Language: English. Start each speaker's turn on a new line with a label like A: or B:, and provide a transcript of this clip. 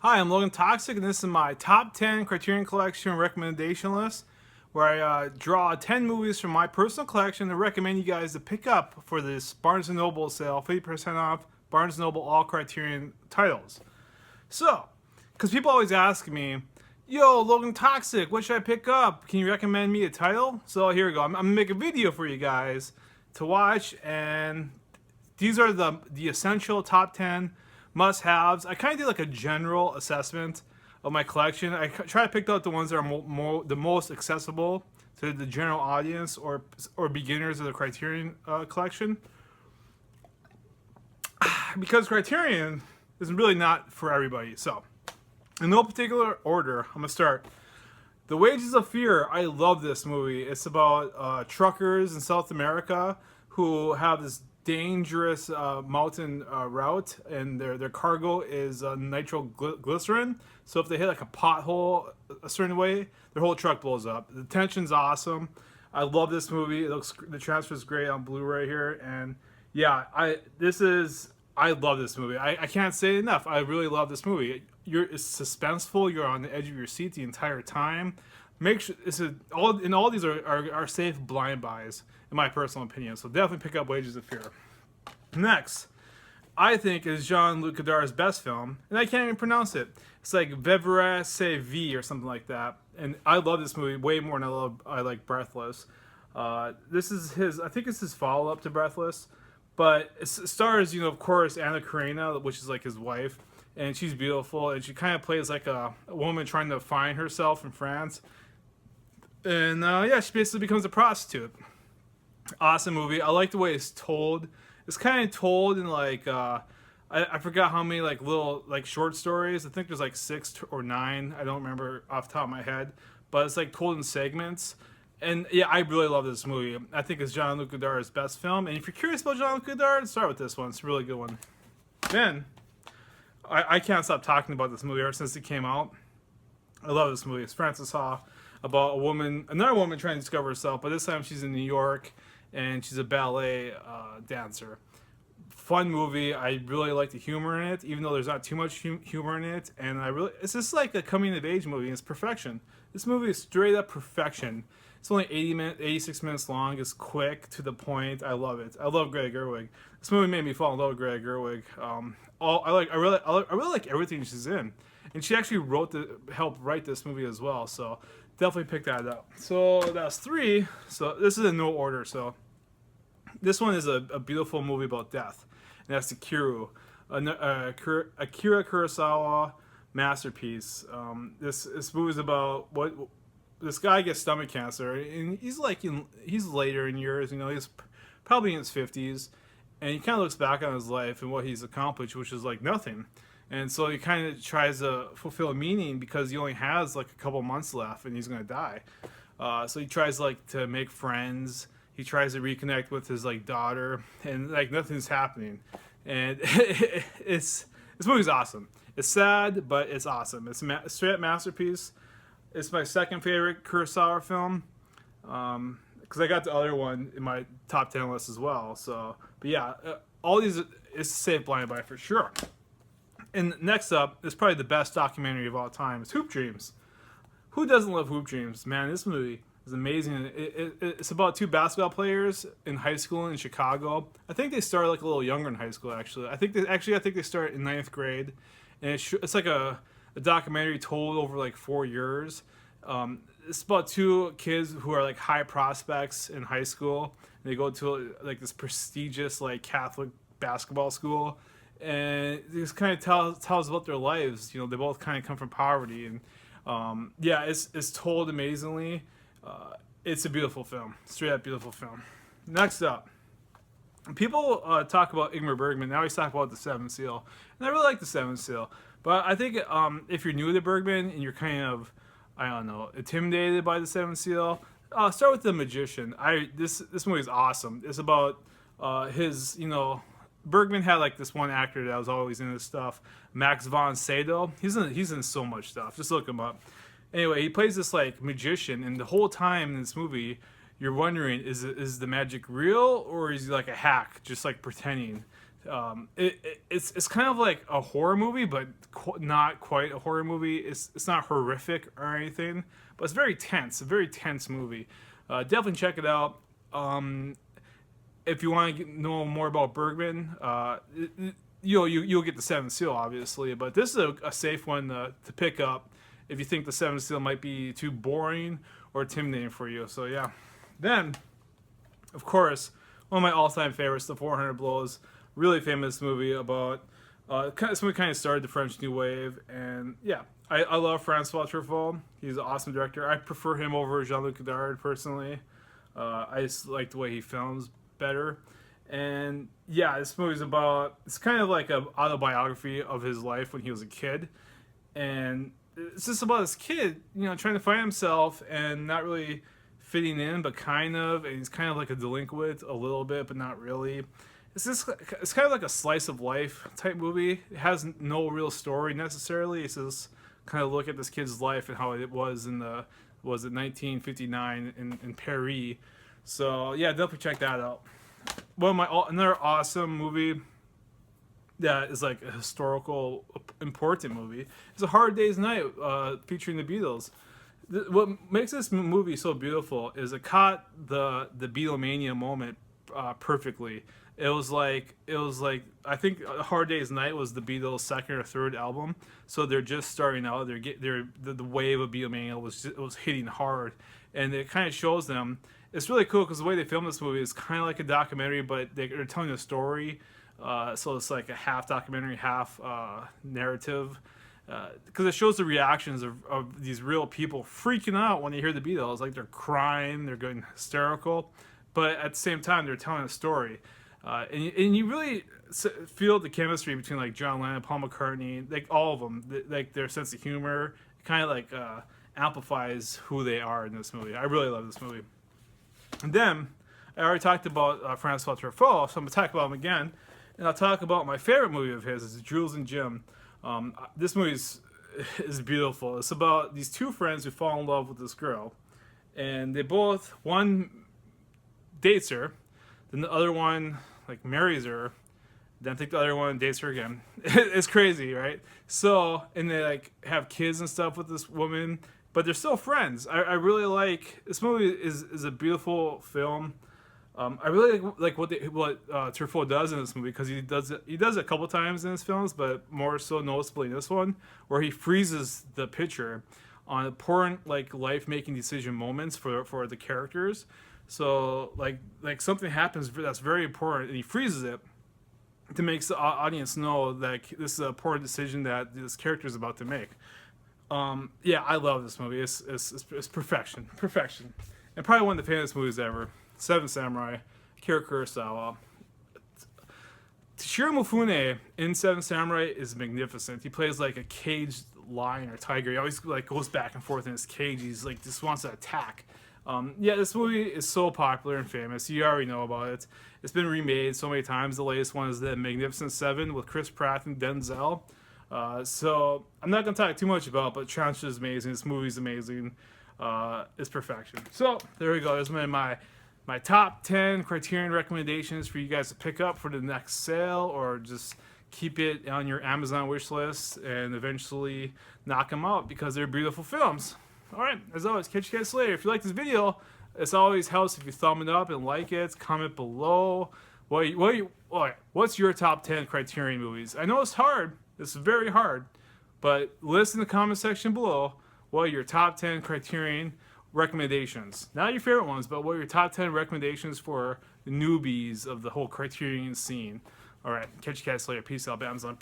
A: Hi, I'm Logan Toxic, and this is my top 10 Criterion Collection recommendation list, where I draw 10 movies from my personal collection to recommend you guys to pick up for this Barnes & Noble sale, 50% off Barnes & Noble all Criterion titles. So, because people always ask me, yo, Logan Toxic, what should I pick up? Can you recommend me a title? So here we go. I'm going to make a video for you guys to watch, and these are the essential top 10 must-haves. I kind of did like a general assessment of my collection. I try to pick out the ones that are the most accessible to the general audience or beginners of the Criterion collection, because Criterion is really not for everybody. So, in no particular order, I'm gonna start. The Wages of Fear. I love this movie. It's about truckers in South America who have this dangerous mountain route, and their cargo is nitroglycerin. So if they hit like a pothole a certain way, their whole truck blows up. The tension's awesome. I love this movie. The transfer is great on Blu-ray here, and yeah, I love this movie. I can't say it enough. I really love this movie. It's suspenseful. You're on the edge of your seat the entire time. Make sure all these are safe blind buys, in my personal opinion. So definitely pick up Wages of Fear. Next, I think, is Jean-Luc Godard's best film, and I can't even pronounce it. It's like Vivre sa vie or something like that. And I love this movie way more than I like Breathless. This is I think it's his follow-up to Breathless, but it stars, of course, Anna Karenina, which is like his wife, and she's beautiful, and she kind of plays like a woman trying to find herself in France. And yeah, she basically becomes a prostitute. Awesome movie. I like the way it's told. It's kind of told in like I forgot how many like little like short stories. I think there's like 6 or 9. I don't remember off the top of my head, but it's like told in segments. And yeah, I really love this movie. I think it's Jean-Luc Godard's best film. And if you're curious about Jean-Luc Godard, start with this one. It's a really good one. Then I can't stop talking about this movie ever since it came out. I love this movie. It's Frances Ha, about another woman trying to discover herself, but this time she's in New York and she's a ballet dancer. Fun movie. I really like the humor in it, even though there's not too much humor in it. And it's just like a coming of age movie. It's perfection. This movie is straight up perfection. It's only 86 minutes long. It's quick, to the point. I love it. I love Greta Gerwig. This movie made me fall in love with Greta Gerwig. I really like everything she's in, and she actually helped write this movie as well. So definitely pick that up. So that's 3. So this is in no order. So this one is a beautiful movie about death, and that's Akira Kurosawa masterpiece. This movie is about what this guy gets stomach cancer, and he's later in years. He's probably in his 50s, and he kind of looks back on his life and what he's accomplished, which is like nothing. And so he kind of tries to fulfill a meaning because he only has like a couple months left and he's gonna die. So he tries to make friends. He tries to reconnect with his daughter, and like nothing's happening. And this movie's awesome. It's sad, but it's awesome. It's a straight up masterpiece. It's my second favorite Kurosawa film, because I got the other one in my top 10 list as well. So, but yeah, all these is a safe blind buy for sure. And next up is probably the best documentary of all time. It's Hoop Dreams. Who doesn't love Hoop Dreams? Man, this movie is amazing. It's about 2 basketball players in high school in Chicago. I think they started like a little younger in high school, actually. I think they start in 9th grade. And it's like a documentary told over like 4 years. It's about 2 kids who are like high prospects in high school. And they go to like this prestigious like Catholic basketball school. And it just kind of tells about their lives. They both kind of come from poverty, and yeah, it's told amazingly. It's a beautiful film, straight up beautiful film. Next up, people talk about Ingmar Bergman. They always talk about The Seventh Seal, and I really like The Seventh Seal. But I think if you're new to Bergman and you're kind of, I don't know, intimidated by The Seventh Seal, start with The Magician. This movie is awesome. It's about his, Bergman had like this one actor that was always in his stuff, Max von Sydow. He's in so much stuff. Just look him up. Anyway, he plays this like magician, and the whole time in this movie, you're wondering, is the magic real, or is he like a hack, just like pretending It's kind of like a horror movie, but not quite a horror movie. It's not horrific or anything, but it's very tense. A very tense movie. Definitely check it out. If you want to know more about Bergman, you'll get the Seventh Seal, obviously, but this is a safe one to pick up if you think the Seventh Seal might be too boring or intimidating for you. So yeah. Then, of course, one of my all-time favorites, The 400 Blows. Really famous movie about this movie kind of started the French New Wave, and yeah, I love Francois Truffaut. He's an awesome director. I prefer him over Jean-Luc Godard personally. I just like the way he films better. And yeah, this movie's about, it's kind of like an autobiography of his life when he was a kid, and it's just about this kid, trying to find himself and not really fitting in, but kind of, and he's kind of like a delinquent a little bit, but not really. It's kind of like a slice of life type movie. It has no real story necessarily. It's just kind of look at this kid's life and how it was in 1959 in Paris. So yeah, definitely check that out. Another awesome movie that is like a historical important movie is A Hard Day's Night, featuring the Beatles. What makes this movie so beautiful is it caught the Beatlemania moment perfectly. It was like I think A Hard Day's Night was the Beatles' second or third album, so they're just starting out. The wave of Beatlemania was hitting hard, and it kind of shows them. It's really cool because the way they filmed this movie is kind of like a documentary, but they're telling a story. So it's like a half documentary, half narrative, because it shows the reactions of these real people freaking out when they hear the Beatles. Like they're crying, they're going hysterical, but at the same time they're telling a story. And you really feel the chemistry between like John Lennon, Paul McCartney, like all of them, like their sense of humor kind of like amplifies who they are in this movie. I really love this movie. And then I already talked about Francois Truffaut, so I'm gonna talk about him again, and I'll talk about my favorite movie of his is Jules and Jim. This movie is beautiful. It's about these two friends who fall in love with this girl, and one dates her, then the other one like marries her, then I think the other one dates her again. It's crazy, right? So, and they like have kids and stuff with this woman, but they're still friends. I really like this movie. Is a beautiful film. I really like what Truffaut does in this movie, because he does it a couple times in his films, but more so noticeably in this one, where he freezes the picture on important like life making decision moments for the characters. So like something happens that's very important, and he freezes it to make the audience know that this is an important decision that this character is about to make. Yeah, I love this movie. It's perfection, and probably one of the famous movies ever. Seven Samurai, Akira Kurosawa. Toshiro Mifune in Seven Samurai is magnificent. He plays like a caged lion or tiger. He always like goes back and forth in his cage. He's like just wants to attack. Yeah, this movie is so popular and famous. You already know about it. It's been remade so many times. The latest one is The Magnificent Seven with Chris Pratt and Denzel. So I'm not going to talk too much about it, but Tranche is amazing. This movie's amazing. It's perfection. So there we go. There's my top 10 Criterion recommendations for you guys to pick up for the next sale, or just keep it on your Amazon wish list and eventually knock them out because they're beautiful films. Alright, as always, catch you guys later. If you like this video, it always helps if you thumb it up and like it, comment below. What's your top 10 Criterion movies? I know it's hard. It's very hard. But list in the comment section below what are your top 10 Criterion recommendations. Not your favorite ones, but what are your top 10 recommendations for the newbies of the whole Criterion scene. Alright, catch you guys later. Peace out, Amazon.